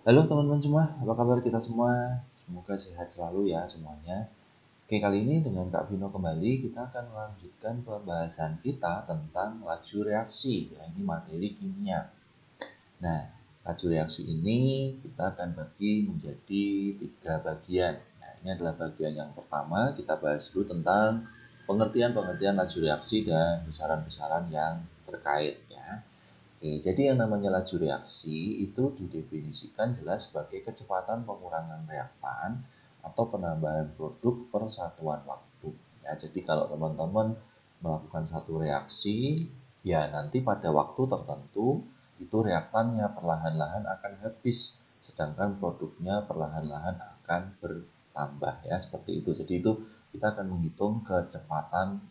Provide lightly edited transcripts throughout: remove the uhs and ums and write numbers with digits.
Halo teman-teman semua, apa kabar kita semua? Semoga sehat selalu ya semuanya. Oke, kali ini dengan Kak Vino kembali, kita akan melanjutkan pembahasan kita tentang laju reaksi. Ya, ini materi kimia. Nah, laju reaksi ini kita akan bagi menjadi 3 bagian. Nah, ini adalah bagian yang pertama, kita bahas dulu tentang pengertian-pengertian laju reaksi dan besaran-besaran yang terkait ya. Oke, jadi yang namanya laju reaksi itu didefinisikan jelas sebagai kecepatan pengurangan reaktan atau penambahan produk per satuan waktu. Ya, jadi kalau teman-teman melakukan satu reaksi, ya nanti pada waktu tertentu itu reaktannya perlahan-lahan akan habis, sedangkan produknya perlahan-lahan akan bertambah ya seperti itu. Jadi itu kita akan menghitung kecepatan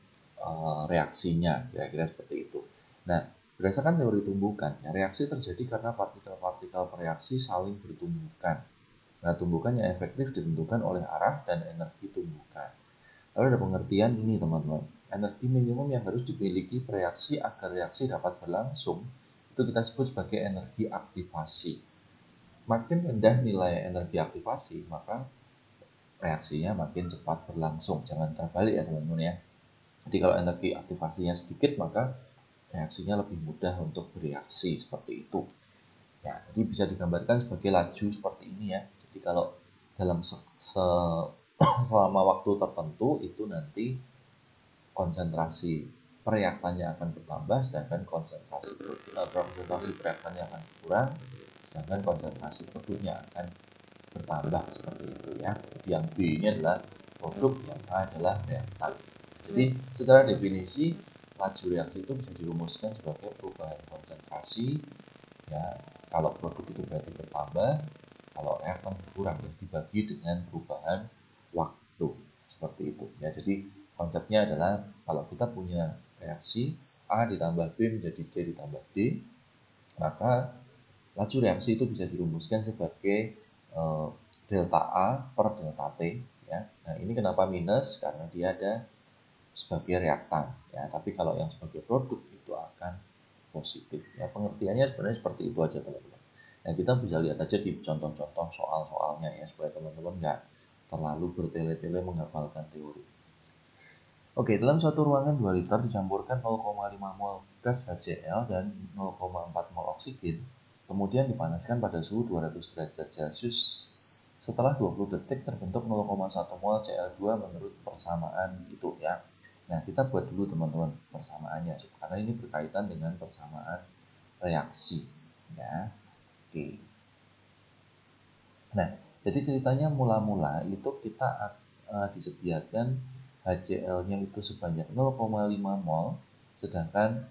reaksinya, kira-kira seperti itu. Nah, berdasarkan teori tumbukan, ya, reaksi terjadi karena partikel-partikel bereaksi saling bertumbukan. Nah, tumbukan yang efektif ditentukan oleh arah dan energi tumbukan. Lalu ada pengertian ini teman-teman, energi minimum yang harus dimiliki bereaksi agar reaksi dapat berlangsung, itu kita sebut sebagai energi aktivasi. Makin rendah nilai energi aktivasi, maka reaksinya makin cepat berlangsung. Jangan terbalik ya teman-teman ya. Jadi kalau energi aktivasinya sedikit, maka reaksinya lebih mudah untuk bereaksi seperti itu. Ya, jadi bisa digambarkan sebagai laju seperti ini ya. Jadi kalau dalam selama waktu tertentu itu nanti konsentrasi reaktannya akan bertambah, sedangkan konsentrasi reaktannya akan berkurang, sedangkan konsentrasi produknya akan bertambah seperti itu ya. Jadi yang B ini adalah produk, yang A adalah reaktan. Jadi secara definisi laju reaksi itu bisa dirumuskan sebagai perubahan konsentrasi ya. Kalau produk itu berarti bertambah, kalau reaktan berkurang ya, dibagi dengan perubahan waktu seperti itu ya. Jadi konsepnya adalah kalau kita punya reaksi A ditambah B menjadi C ditambah D, maka laju reaksi itu bisa dirumuskan sebagai delta A per delta T ya. Nah, ini kenapa minus? Karena dia ada sebagai reaktan ya, tapi kalau yang sebagai produk itu akan positif ya. Pengertiannya sebenarnya seperti itu aja teman-teman. Nah, kita bisa lihat aja di contoh-contoh soal-soalnya ya, supaya teman-teman nggak terlalu bertele-tele menghafalkan teori. Oke, dalam suatu ruangan 2 liter dicampurkan 0,5 mol gas HCl dan 0,4 mol oksigen, kemudian dipanaskan pada suhu 200 derajat Celcius. Setelah 20 detik terbentuk 0,1 mol Cl2 menurut persamaan itu ya. Nah, kita buat dulu teman-teman persamaannya, karena ini berkaitan dengan persamaan reaksi ya. Oke. Nah, jadi ceritanya mula-mula itu kita disediakan HCl-nya itu sebanyak 0,5 mol, sedangkan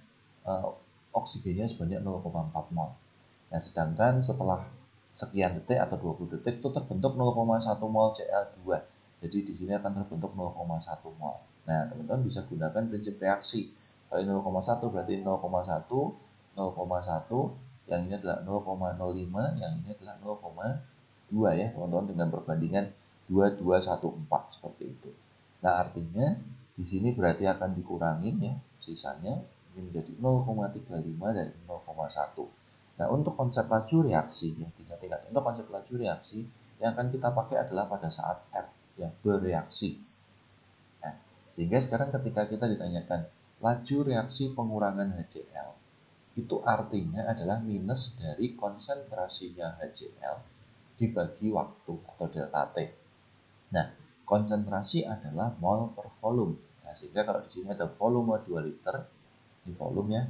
oksigennya sebanyak 0,4 mol. Nah, sedangkan setelah sekian detik atau 20 detik itu terbentuk 0,1 mol Cl2. Jadi di sini akan terbentuk 0,1 mol. Nah, teman-teman bisa gunakan prinsip reaksi. Kalau 0,1 berarti 0,1, 0,1, yang ini adalah 0,05, yang ini adalah 0,2 ya, teman-teman, dengan perbandingan 2214 seperti itu. Nah, artinya di sini berarti akan dikurangin ya, sisanya ini menjadi 0,35 dan 0,1. Nah, untuk konsep laju reaksi ya, tingkat-tingkat untuk konsep laju reaksi yang akan kita pakai adalah pada saat F ya, bereaksi. Nah, sehingga sekarang ketika kita ditanyakan laju reaksi pengurangan HCl, itu artinya adalah minus dari konsentrasinya HCl dibagi waktu atau delta T. Nah, konsentrasi adalah mol per volume. Nah, sehingga kalau di sini ada volume 2 liter, di volume ya.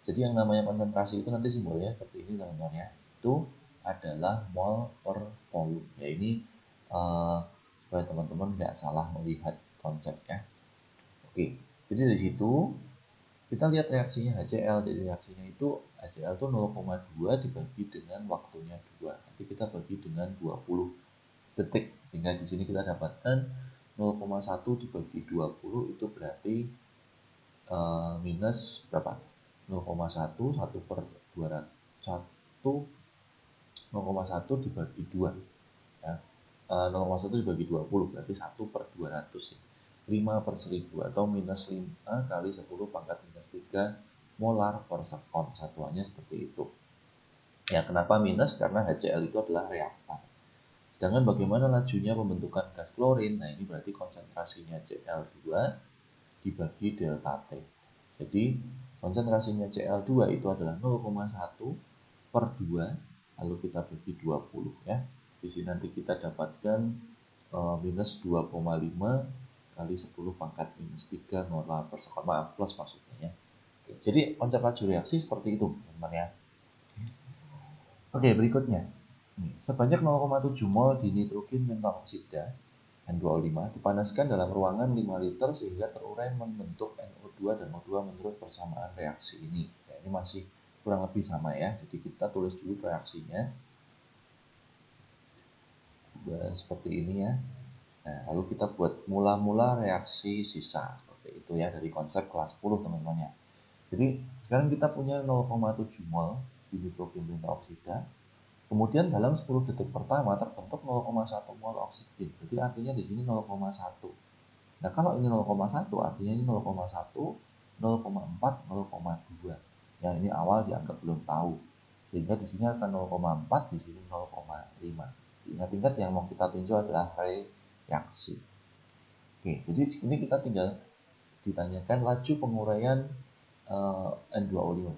Jadi yang namanya konsentrasi itu nanti simbolnya seperti ini teman-teman ya. Itu adalah mol per volume. Ya, ini supaya teman-teman nggak salah melihat konsepnya. Oke, jadi dari situ kita lihat reaksinya HCl. Jadi reaksinya itu HCl itu 0,2 dibagi dengan waktunya 2. Nanti kita bagi dengan 20 detik. Sehingga di sini kita dapatkan 0,1 dibagi 20 itu berarti minus berapa? 0,1, 1 per 200, 1, 0,1 dibagi 2 ya. 0,1 dibagi 20 berarti 1 per 200 ya. 5 per 1000 atau minus 5 kali 10 pangkat minus 3 molar per sekon, satuannya seperti itu. Ya, kenapa minus? Karena HCl itu adalah reaktan. Sedangkan bagaimana lajunya pembentukan gas klorin? Nah, ini berarti konsentrasinya Cl2 dibagi delta T. Jadi, konsentrasinya Cl2 itu adalah 0,1 per 2, lalu kita bagi 20 ya. Di sini nanti kita dapatkan minus 2,5 kali 10 pangkat minus 3 molar per sekon. Maaf, plus maksudnya ya. Oke, jadi konsep laju reaksi seperti itu, teman-teman ya. Oke, berikutnya. Sebanyak 0,7 mol dinitrogen pentaoksida N2O5 dipanaskan dalam ruangan 5 liter sehingga terurai membentuk NO2 dan O2 menurut persamaan reaksi ini. Ya, ini masih kurang lebih sama ya. Jadi kita tulis dulu reaksinya. Seperti ini ya. Nah, lalu kita buat mula-mula reaksi sisa. Seperti itu ya dari konsep kelas 10 teman-teman ya. Jadi sekarang kita punya 0,7 mol dinitrogen pentaoksida. Kemudian dalam 10 detik pertama terbentuk 0,1 mol oksigen. Jadi artinya di sini 0,1. Nah, kalau ini 0,1 artinya ini 0,1, 0,4, 0,2. Yang ini awal dianggap belum tahu. Sehingga di sini akan 0,4, di sini 0,5. Ingat-ingat yang mau kita tinjau adalah reaksi. Oke, jadi ini kita tinggal ditanyakan laju penguraian N2O5.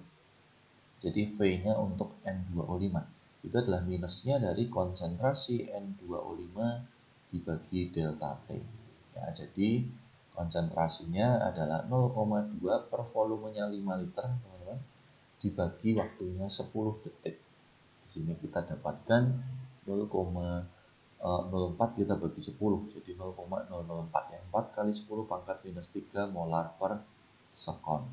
Jadi V-nya untuk N2O5 itu adalah minusnya dari konsentrasi N2O5 dibagi delta T. Ya, jadi konsentrasinya adalah 0,2 per volumenya 5 liter, teman-teman, dibagi waktunya 10 detik. Di sini kita dapatkan 0,04 kita bagi 10, jadi 0,004 ya. 4 kali 10 pangkat minus 3 molar per sekon.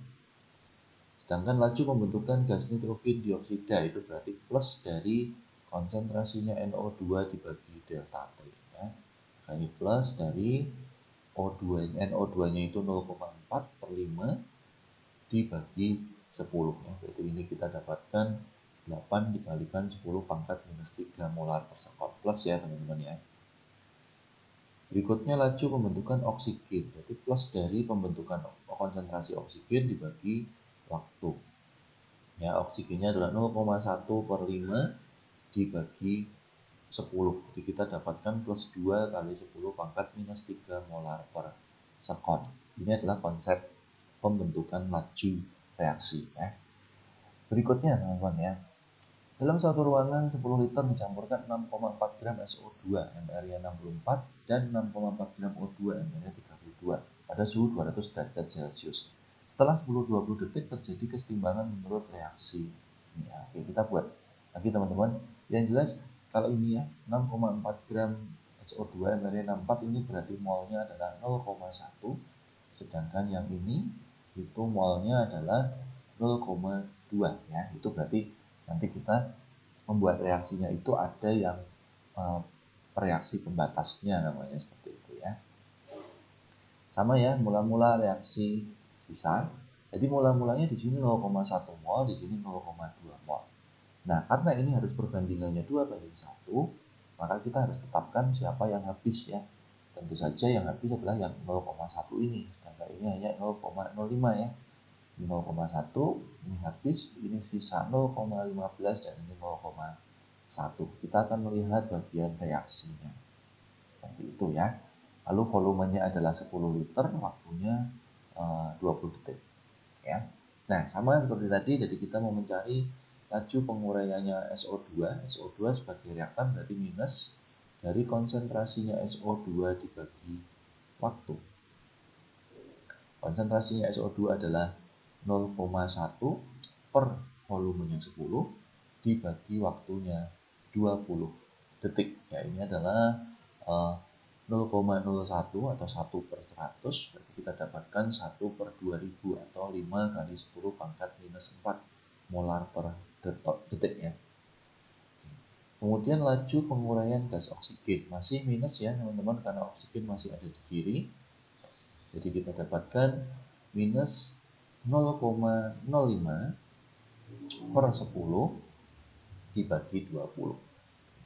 Sedangkan laju pembentukan gas nitrogen dioksida itu berarti plus dari konsentrasinya NO2 dibagi delta T ya. Ini plus dari NO2-nya itu 0,4 per 5 dibagi 10 ya. Berarti ini kita dapatkan 8 dikalikan 10 pangkat minus 3 molar per sekon plus ya teman-teman ya. Berikutnya laju pembentukan oksigen, berarti plus dari pembentukan konsentrasi oksigen dibagi waktu. Ya, oksigennya adalah 0,1 per 5 dibagi 10. Jadi kita dapatkan plus 2 kali 10 pangkat minus 3 molar per sekon. Ini adalah konsep pembentukan laju reaksi ya. Berikutnya teman-teman ya. Dalam satu ruangan 10 liter dicampurkan 6,4 gram SO2 MR-nya 64 dan 6,4 gram O2 MR-nya 32 pada suhu 200 derajat Celcius. Setelah 10-20 detik terjadi kesetimbangan menurut reaksi. Ya, oke, kita buat lagi teman-teman. Yang jelas kalau ini ya 6,4 gram SO2 MR-nya 64 ini berarti molnya adalah 0,1, sedangkan yang ini itu molnya adalah 0,2 ya. Itu berarti nanti kita membuat reaksinya itu ada yang reaksi pembatasnya namanya seperti itu ya. Sama ya, mula-mula reaksi sisa. Jadi mula-mulanya di sini 0,1 mol, di sini 0,2 mol. Nah, karena ini harus perbandingannya 2:1, maka kita harus tetapkan siapa yang habis ya. Tentu saja yang habis adalah yang 0,1 ini, sedangkan ini hanya 0,05 ya. 0,1 ini habis, ini sisa 0,15 dan ini 0,1. Kita akan melihat bagian reaksinya. Seperti itu ya. Lalu volumenya adalah 10 liter, waktunya 20 detik. Ya. Nah, sama seperti tadi, jadi kita mau mencari laju penguraiannya SO2. SO2 sebagai reaktan berarti minus dari konsentrasinya SO2 dibagi waktu. Konsentrasinya SO2 adalah 0,1 per volumenya 10 dibagi waktunya 20 detik. Ya, ini adalah 0,01 atau 1 per 100, berarti kita dapatkan 1 per 2000 atau 5 kali 10 pangkat minus 4 molar per detik ya. Kemudian laju penguraian gas oksigen masih minus ya teman-teman, karena oksigen masih ada di kiri. Jadi kita dapatkan minus 0,05 per 10 dibagi 20.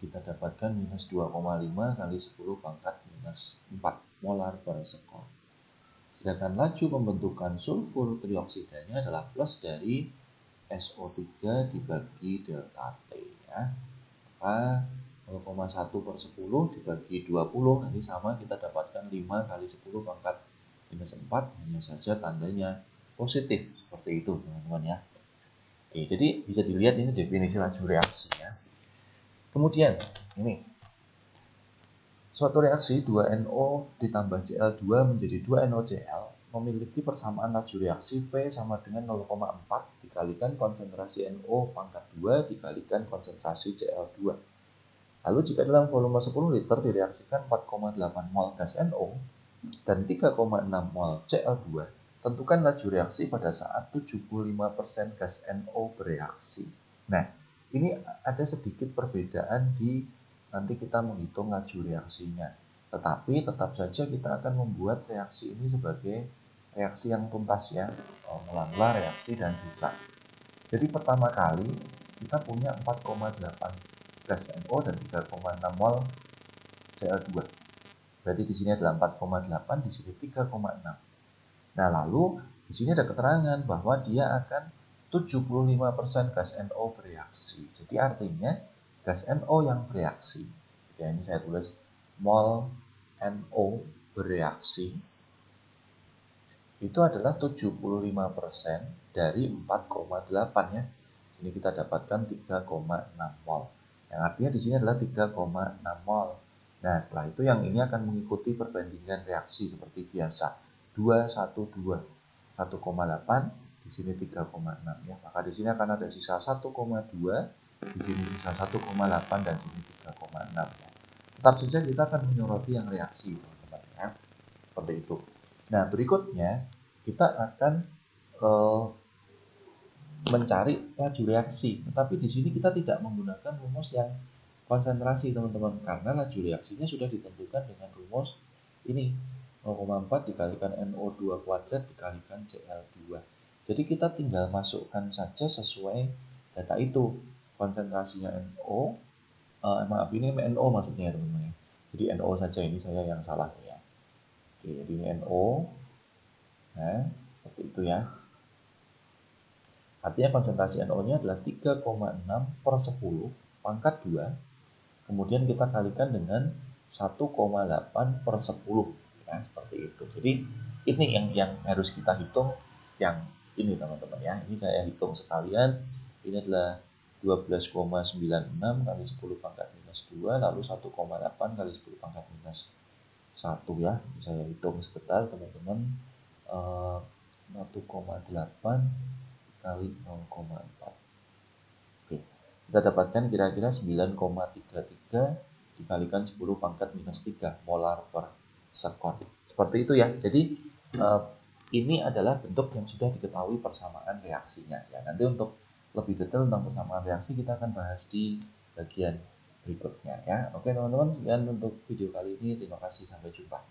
Kita dapatkan minus 2,5 kali 10 pangkat minus 4 molar per sekon. Sedangkan laju pembentukan sulfur trioksidanya adalah plus dari SO3 dibagi delta T ya. Maka 0,1/10 dibagi 20 nanti sama, kita dapatkan 5 kali 10 pangkat minus 4, hanya saja tandanya positif seperti itu teman-teman ya. Oke, jadi bisa dilihat ini definisi laju reaksi ya. Kemudian ini suatu reaksi 2NO ditambah Cl2 menjadi 2NOCl memiliki persamaan laju reaksi V sama dengan 0,4 dikalikan konsentrasi NO pangkat 2 dikalikan konsentrasi Cl2. Lalu jika dalam volume 10 liter direaksikan 4,8 mol gas NO dan 3,6 mol Cl2, tentukan laju reaksi pada saat 75% gas NO bereaksi. Nah, ini ada sedikit perbedaan di nanti kita menghitung laju reaksinya. Tetapi tetap saja kita akan membuat reaksi ini sebagai reaksi yang tuntas ya, mula-mula reaksi dan sisa. Jadi pertama kali kita punya 4,8 gas NO dan 3,6 mol Cl2. Berarti di sini adalah 4,8, di sini 3,6. Nah, lalu di sini ada keterangan bahwa dia akan 75% gas NO bereaksi. Jadi artinya gas NO yang bereaksi, ya ini saya tulis mol NO bereaksi, itu adalah 75% dari 4,8 ya. Sini kita dapatkan 3,6 mol. Yang artinya di sini adalah 3,6 mol. Nah, setelah itu yang ini akan mengikuti perbandingan reaksi seperti biasa. 2, 1, 2. 1,8, di sini 3,6 ya. Maka di sini akan ada sisa 1,2, di sini sisa 1,8 dan sini 3,6 ya. Tetap saja kita akan menyoroti yang reaksi, teman-teman ya. Seperti itu. Nah, berikutnya kita akan mencari laju reaksi. Tetapi di sini kita tidak menggunakan rumus yang konsentrasi, teman-teman, karena laju reaksinya sudah ditentukan dengan rumus ini 0,4 dikalikan NO2 kuadrat dikalikan Cl2. Jadi kita tinggal masukkan saja sesuai data itu. Konsentrasinya NO, maaf ini NO maksudnya teman-teman ya. Jadi NO saja, ini saya yang salah ya. Oke, jadi ini NO. Nah, seperti itu ya. Artinya konsentrasi NO-nya adalah 3,6/10 pangkat 2. Kemudian kita kalikan dengan 1,8/10 ya, seperti itu. Jadi ini yang harus kita hitung, yang ini teman-teman ya. Ini saya hitung sekalian. Ini adalah 12,96 kali 10 pangkat minus 2 lalu 1,8 kali 10 pangkat minus 1 ya. Saya hitung sebentar teman-teman. 1,8 kali 0,4. Oke, kita dapatkan kira-kira 9,33 dikalikan 10 pangkat minus 3 molar per sekon. Seperti itu ya. Jadi ini adalah bentuk yang sudah diketahui persamaan reaksinya ya. Nanti untuk lebih detail tentang persamaan reaksi kita akan bahas di bagian berikutnya ya. Oke teman-teman, sekian untuk video kali ini. Terima kasih, sampai jumpa.